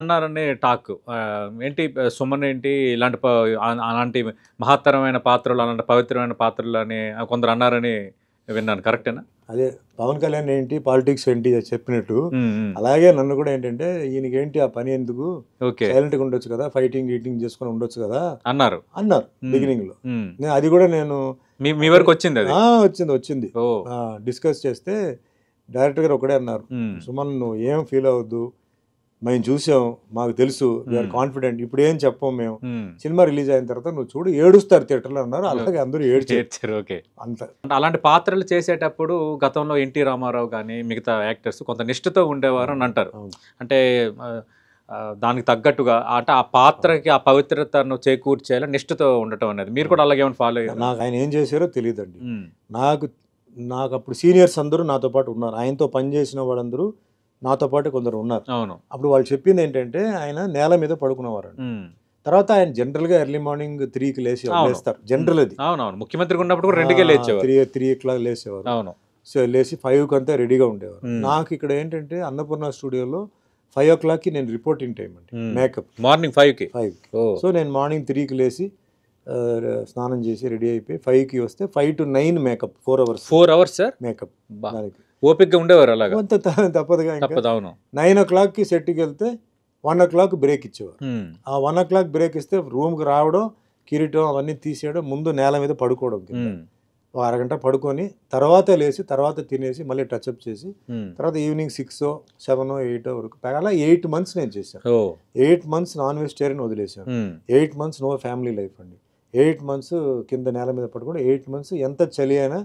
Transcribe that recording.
అన్నారని టాక్. ఏంటి సుమన్ ఏంటి ఇలాంటి అలాంటి మహత్తరమైన పాత్రలు, అలాంటి పవిత్రమైన పాత్రలని కొందరు అన్నారని విన్నాను. కరెక్టేనా? అదే పవన్ కళ్యాణ్ ఏంటి పాలిటిక్స్ ఏంటి చెప్పినట్టు హ్మ్. హ్మ్. అలాగే నన్ను కూడా ఏంటంటే ఈయనకేంటి ఆ పని ఎందుకు, ఓకే. సైలెంట్గా ఉండొచ్చు కదా, ఫైటింగ్ గీటింగ్ చేసుకొని ఉండొచ్చు కదా అన్నారు. అన్నారు హ్మ్. బిగినింగ్ లో. హ్మ్. అది కూడా నేను మీ వరకు వచ్చింది అది. వచ్చింది ఓహ్! డిస్కస్ చేస్తే డైరెక్టర్ గారు ఒకటే అన్నారు, హ్మ్. సుమన్ నువ్వు ఏం ఫీల్ అవ్వద్దు, మేము చూసాం, మాకు తెలుసు, వీఆర్ కాన్ఫిడెంట్, ఇప్పుడు ఏం చెప్పం మేము, హ్మ్. సినిమా రిలీజ్ అయిన తర్వాత నువ్వు చూడు ఏడుస్తారు థియేటర్లో అన్నారు. అలాగే అందరూ ఏడ్చారు. ఏడ్చారు. ఓకే. అంత అంటే అలాంటి పాత్రలు చేసేటప్పుడు గతంలో ఎన్టీ రామారావు గాని, మిగతా యాక్టర్స్ కొంత నిష్ఠతో ఉండేవారు అని అంటారు. అవును. అంటే దానికి తగ్గట్టుగా అంటే ఆ పాత్రకి ఆ పవిత్రతను చేకూర్చేలా నిష్ఠతో ఉండటం అనేది. మీరు కూడా అలాగే ఏమైనా ఫాలో అయ్యారా? నాకు ఆయన ఏం చేశారో తెలియదండి. హ్మ్. నాకు నాకు అప్పుడు సీనియర్స్ అందరూ నాతో పాటు ఉన్నారు. ఆయనతో పనిచేసిన వాళ్ళందరూ నాతో పాటు కొందరు ఉన్నారు. అవును. అప్పుడు వాళ్ళు చెప్పింది ఏంటంటే ఆయన నేల మీద పడుకునేవారండి. హ్మ్. తర్వాత ఆయన జనరల్గా ఎర్లీ మార్నింగ్ 3కి అవును. లేస్తారు. జనరల్ అది. అవునవును. ముఖ్యమంత్రిగా ఉన్నప్పుడు కూడా 2కే లేచేవారు. 3 o'clock లేసేవారు. అవును. సో లేచి 5కి అంతా రెడీగా ఉండేవారు. హ్మ్. నాకు ఇక్కడ ఏంటంటే అన్నపూర్ణ స్టూడియోలో 5 o'clockకి నేను రిపోర్టింగ్ టైం అండి. హ్మ్. మేకప్ మార్నింగ్ 5కి. 5కి. ఓహ్! సో నేను మార్నింగ్ 3కి లేచి స్నానం చేసి రెడీ అయిపోయి 5కి వస్తే 5 to 9 makeup 4 hours 4 hours sir? Makeup అబ్బా! దానికి. ఓపికగా ఉండేవారు అలాగా. కొంత తప్పదుగా ఇంకా. తప్పదు. అవును. 9 o'clockకి సెట్కి వెళ్తే 1 o'clock బ్రేక్ ఇచ్చేవారు. హ్మ్. ఆ 1 o'clock బ్రేక్ ఇస్తే రూమ్కి రావడం, కిరీటం అవన్నీ తీసేయడం, ముందు నేల మీద పడుకోవడం కింద. హ్మ్. ఓ అరగంట పడుకొని తర్వాత లేచి తర్వాత తినేసి మళ్ళీ టచ్అప్ చేసి హ్మ్. తర్వాత ఈవినింగ్ 6, 7, 8 వరకు అలా 8 months నేను చేశాను. ఓహ్! 8 months నాన్ వెజిటేరియన్ వదిలేశాను. హ్మ్. 8 months నో ఫ్యామిలీ లైఫ్ అండి. 8 months కింద నేల మీద పడుకొని 8 months ఎంత చలి అయినా